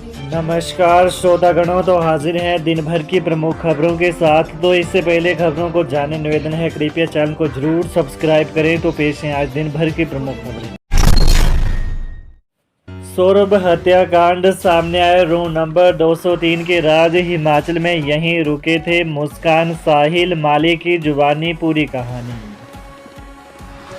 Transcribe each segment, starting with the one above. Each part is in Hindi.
नमस्कार श्रोतागणों, तो हाजिर हैं दिन भर की प्रमुख खबरों के साथ। तो इससे पहले खबरों को जानने निवेदन है, कृपया चैनल को जरूर सब्सक्राइब करें। तो पेश हैं आज दिन भर की प्रमुख खबरें। सौरभ हत्याकांड सामने आए। रूम नंबर 203 के राज हिमाचल में यहीं रुके थे मुस्कान, साहिल माली की जुबानी पूरी कहानी।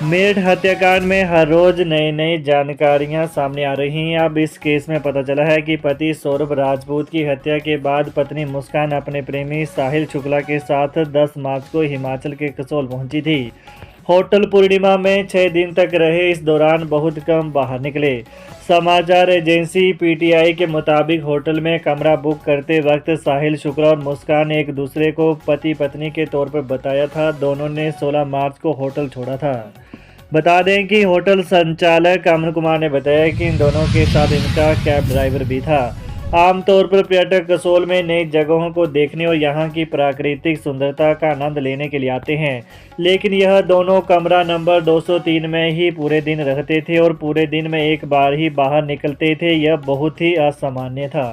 मेरठ हत्याकांड में हर रोज नई जानकारियां सामने आ रही हैं। अब इस केस में पता चला है कि पति सौरभ राजपूत की हत्या के बाद पत्नी मुस्कान अपने प्रेमी साहिल शुक्ला के साथ 10 मार्च को हिमाचल के कसोल पहुंची थी। होटल पूर्णिमा में 6 दिन तक रहे। इस दौरान बहुत कम बाहर निकले। समाचार एजेंसी पीटीआई के मुताबिक होटल में कमरा बुक करते वक्त साहिल शुक्ला और मुस्कान एक दूसरे को पति पत्नी के तौर पर बताया था। दोनों ने 16 मार्च को होटल छोड़ा था। बता दें कि होटल संचालक अमन कुमार ने बताया कि इन दोनों के साथ इनका कैब ड्राइवर भी था। आमतौर पर पर्यटक कसोल में नई जगहों को देखने और यहां की प्राकृतिक सुंदरता का आनंद लेने के लिए आते हैं, लेकिन यह दोनों कमरा नंबर 203 में ही पूरे दिन रहते थे और पूरे दिन में एक बार ही बाहर निकलते थे। यह बहुत ही असामान्य था।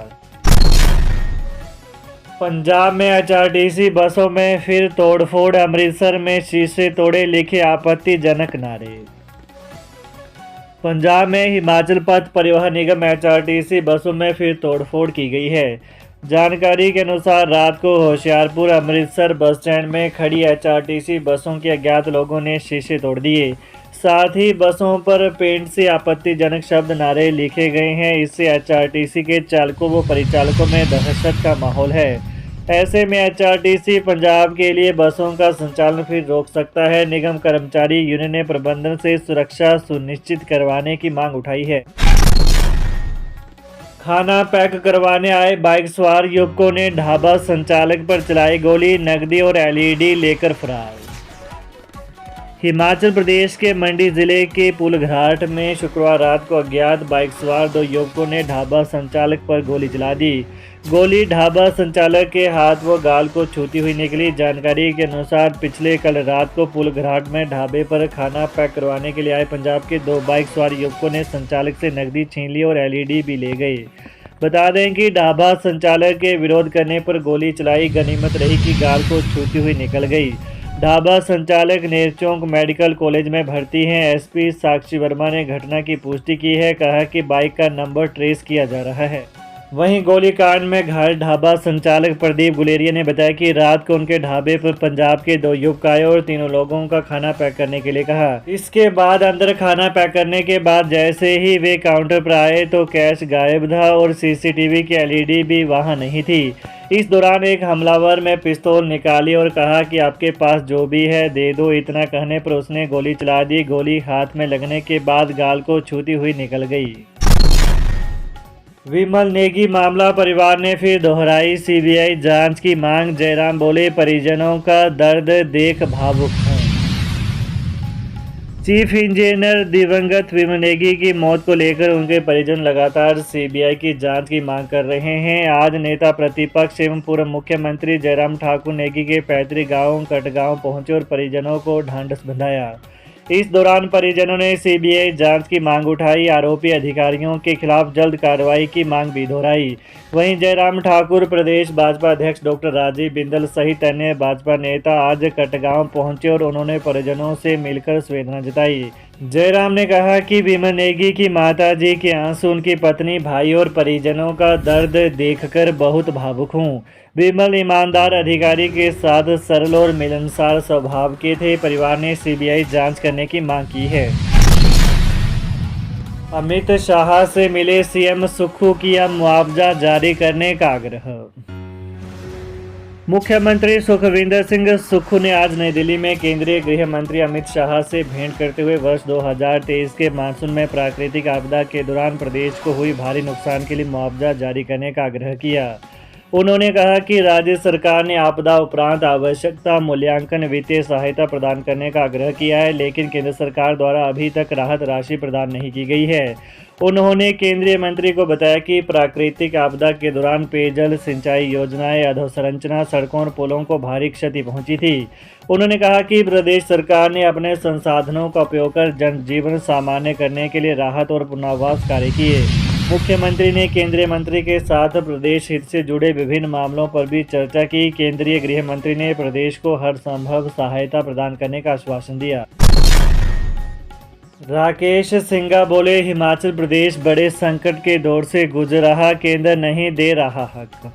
पंजाब में एचआरटीसी बसों में फिर तोड़फोड़। अमृतसर में शीशे तोड़े लिखे आपत्तिजनक नारे। पंजाब में हिमाचल पथ परिवहन निगम एचआरटीसी बसों में फिर तोड़फोड़ की गई है। जानकारी के अनुसार रात को होशियारपुर अमृतसर बस स्टैंड में खड़ी एचआरटीसी बसों के अज्ञात लोगों ने शीशे तोड़ दिए। साथ ही बसों पर पेंट से आपत्तिजनक शब्द नारे लिखे गए हैं। इससे एचआरटीसी के चालकों व परिचालकों में दहशत का माहौल है। ऐसे में एचआरटीसी पंजाब के लिए बसों का संचालन फिर रोक सकता है। निगम कर्मचारी यूनियन ने प्रबंधन से सुरक्षा सुनिश्चित करवाने की मांग उठाई है। खाना पैक करवाने आए बाइक सवार युवकों ने ढाबा संचालक पर चलाई गोली, नकदी और एलईडी लेकर फरार। हिमाचल प्रदेश के मंडी जिले के पुलघाट में शुक्रवार रात को अज्ञात बाइक सवार 2 युवकों ने ढाबा संचालक पर गोली चला दी। गोली ढाबा संचालक के हाथ व गाल को छूती हुई निकली। जानकारी के अनुसार पिछले कल रात को पुलघाट में ढाबे पर खाना पैक करवाने के लिए आए पंजाब के 2 बाइक सवार युवकों ने संचालक से नकदी छीन ली और एलईडी भी ले गए। बता दें कि ढाबा संचालक के विरोध करने पर गोली चलाई। गनीमत रही कि गाल को छूती हुई निकल गई। ढाबा संचालक नेरचौक मेडिकल कॉलेज में भर्ती हैं। एसपी साक्षी वर्मा ने घटना की पुष्टि की है। कहा कि बाइक का नंबर ट्रेस किया जा रहा है। वहीं गोलीकांड में घायल ढाबा संचालक प्रदीप गुलेरिया ने बताया कि रात को उनके ढाबे पर पंजाब के 2 युवक आए और तीनों लोगों का खाना पैक करने के लिए कहा। इसके बाद अंदर खाना पैक करने के बाद जैसे ही वे काउंटर पर आए तो कैश गायब था और सीसीटीवी की एलईडी भी वहां नहीं थी। इस दौरान एक हमलावर ने पिस्तौल निकाली और कहा कि आपके पास जो भी है दे दो। इतना कहने पर उसने गोली चला दी। गोली हाथ में लगने के बाद गाल को छूती हुई निकल गई। विमल नेगी मामला परिवार ने फिर दोहराई सीबीआई जांच की मांग। जयराम बोले, परिजनों का दर्द देख भावुक हैं। चीफ इंजीनियर दिवंगत विमल नेगी की मौत को लेकर उनके परिजन लगातार सीबीआई की जांच की मांग कर रहे हैं। आज नेता प्रतिपक्ष एवं पूर्व मुख्यमंत्री जयराम ठाकुर नेगी के पैतृक गांव कटगांव पहुंचे और परिजनों को ढांढस बंधाया। इस दौरान परिजनों ने सीबीआई जांच की मांग उठाई। आरोपी अधिकारियों के खिलाफ जल्द कार्रवाई की मांग भी दोहराई। वहीं जयराम ठाकुर, प्रदेश भाजपा अध्यक्ष डॉक्टर राजीव बिंदल सहित अन्य भाजपा नेता आज कटगांव पहुंचे और उन्होंने परिजनों से मिलकर संवेदना जताई। जयराम ने कहा कि विमल नेगी की माताजी के आंसू उनकी पत्नी, भाई और परिजनों का दर्द देखकर बहुत भावुक हूँ। विमल ईमानदार अधिकारी के साथ सरल और मिलनसार स्वभाव के थे। परिवार ने सीबीआई जांच करने की मांग की है। अमित शाह से मिले सीएम, सुक्खू किया मुआवजा जारी करने का आग्रह। मुख्यमंत्री सुखविंदर सिंह सुक्खू ने आज नई दिल्ली में केंद्रीय गृह मंत्री अमित शाह से भेंट करते हुए वर्ष 2023 के मानसून में प्राकृतिक आपदा के दौरान प्रदेश को हुई भारी नुकसान के लिए मुआवजा जारी करने का आग्रह किया। उन्होंने कहा कि राज्य सरकार ने आपदा उपरांत आवश्यकता मूल्यांकन वित्तीय सहायता प्रदान करने का आग्रह किया है, लेकिन केंद्र सरकार द्वारा अभी तक राहत राशि प्रदान नहीं की गई है। उन्होंने केंद्रीय मंत्री को बताया कि प्राकृतिक आपदा के दौरान पेयजल, सिंचाई योजनाएं, अधोसंरचना, सड़कों और पुलों को भारी क्षति पहुंची थी। उन्होंने कहा कि प्रदेश सरकार ने अपने संसाधनों का उपयोग कर जनजीवन सामान्य करने के लिए राहत और पुनर्वास कार्य किए। मुख्यमंत्री ने केंद्रीय मंत्री के साथ प्रदेश हित से जुड़े विभिन्न मामलों पर भी चर्चा की। केंद्रीय गृह मंत्री ने प्रदेश को हर संभव सहायता प्रदान करने का आश्वासन दिया। राकेश सिंघा बोले, हिमाचल प्रदेश बड़े संकट के दौर से गुजर रहा, केंद्र नहीं दे रहा हक।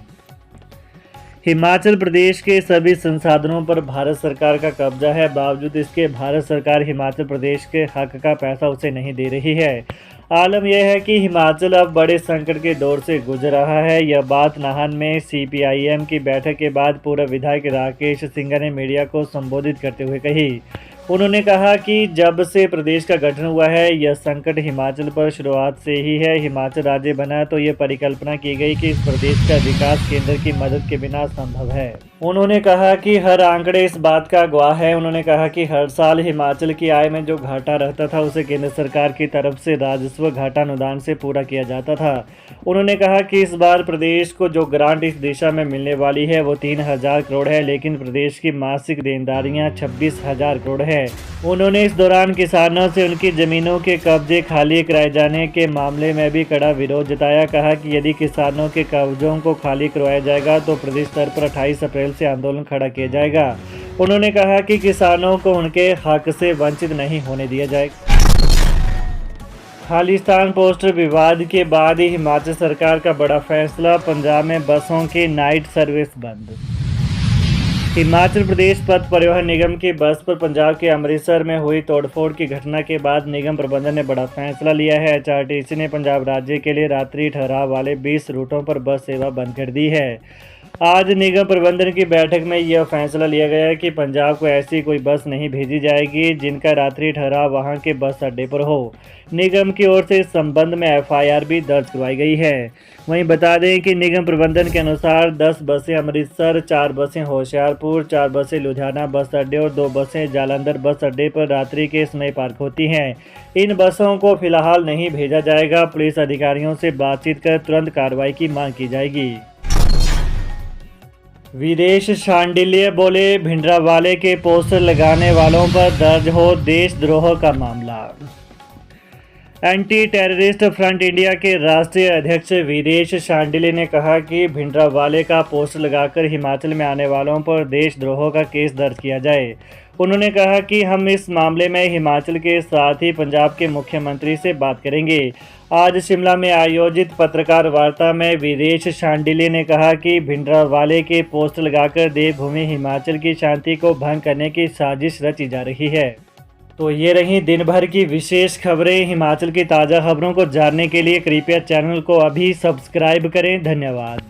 हिमाचल प्रदेश के सभी संसाधनों पर भारत सरकार का कब्जा है, बावजूद इसके भारत सरकार हिमाचल प्रदेश के हक का पैसा उसे नहीं दे रही है। आलम यह है कि हिमाचल अब बड़े संकट के दौर से गुजर रहा है। यह बात नाहन में CPIM की बैठक के बाद पूर्व विधायक राकेश सिंघा ने मीडिया को संबोधित करते हुए कही। उन्होंने कहा कि जब से प्रदेश का गठन हुआ है, यह संकट हिमाचल पर शुरुआत से ही है। हिमाचल राज्य बना तो ये परिकल्पना की गई कि इस प्रदेश का विकास केंद्र की मदद के बिना संभव है। उन्होंने कहा कि हर आंकड़े इस बात का गवाह है। उन्होंने कहा कि हर साल हिमाचल की आय में जो घाटा रहता था उसे केंद्र सरकार की तरफ से राजस्व घाटा अनुदान से पूरा किया जाता था। उन्होंने कहा कि इस बार प्रदेश को जो ग्रांट इस दिशा में मिलने वाली है वो 3000 करोड़ है, लेकिन प्रदेश की मासिक देनदारियां 26,000 करोड़ है। उन्होंने इस दौरान किसानों से उनकी जमीनों के कब्जे खाली कराए जाने के मामले में भी कड़ा विरोध जताया। कहा कि यदि किसानों के कब्जों को खाली करवाया जाएगा तो प्रदेश स्तर पर 28 अप्रैल से आंदोलन खड़ा किया जाएगा। उन्होंने कहा कि किसानों को उनके हक से वंचित नहीं होने दिया जाएगा। खालिस्तान पोस्टर विवाद के बाद ही हिमाचल सरकार का बड़ा फैसला, पंजाब में बसों की नाइट सर्विस बंद। हिमाचल प्रदेश पथ परिवहन निगम की बस पर पंजाब के अमृतसर में हुई तोड़फोड़ की घटना के बाद निगम प्रबंधन ने बड़ा फैसला लिया है। HRTC ने पंजाब राज्य के लिए रात्रि ठहराव वाले 20 रूटों पर बस सेवा बंद कर दी है। आज निगम प्रबंधन की बैठक में यह फैसला लिया गया है कि पंजाब को ऐसी कोई बस नहीं भेजी जाएगी जिनका रात्रि ठहराव वहां के बस अड्डे पर हो। निगम की ओर से इस संबंध में FIR भी दर्ज करवाई गई है। वहीं बता दें कि निगम प्रबंधन के अनुसार 10 बसें अमृतसर, 4 बसें होशियारपुर, 4 बसें लुधियाना बस अड्डे और 2 बसें जालंधर बस अड्डे पर रात्रि के समय पार्क होती हैं। इन बसों को फिलहाल नहीं भेजा जाएगा। पुलिस अधिकारियों से बातचीत कर तुरंत कार्रवाई की मांग की जाएगी। वीरेश शांडिल्य बोले, भिंडरावाले के पोस्टर लगाने वालों पर दर्ज हो देशद्रोह का मामला। एंटी टेररिस्ट फ्रंट इंडिया के राष्ट्रीय अध्यक्ष वीरेश शांडिल्य ने कहा कि भिंडरावाले का पोस्टर लगाकर हिमाचल में आने वालों पर देशद्रोह का केस दर्ज किया जाए। उन्होंने कहा कि हम इस मामले में हिमाचल के साथ ही पंजाब के मुख्यमंत्री से बात करेंगे। आज शिमला में आयोजित पत्रकार वार्ता में वीरेश शांडिल्य ने कहा कि भिंडरावाले के पोस्टर लगाकर देवभूमि हिमाचल की शांति को भंग करने की साजिश रची जा रही है। तो ये रही दिन भर की विशेष खबरें। हिमाचल की ताज़ा खबरों को जानने के लिए कृपया चैनल को अभी सब्सक्राइब करें। धन्यवाद।